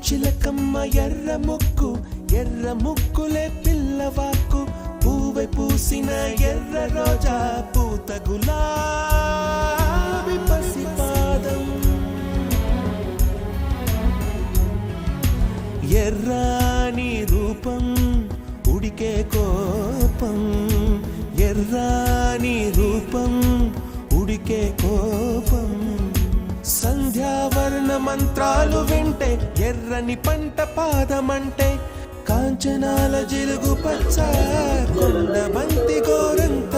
చిలకమ్మ ఎర్ర ముక్కులే పిల్లవాకు పూవై పూసిన ఎర్ర రోజా పూత గులాబీ పసిపాదం ఎర్రాని రూపం ఉడికే కోపం ఎర్రాని రూపం ఉడికే కోపం సంధ్యావర్ణ మంత్రాలు వింటే ఎర్రని పంట పాదమంటే కాంచనాల జిలుగు పచ్చ కొండ బంతి గోరంత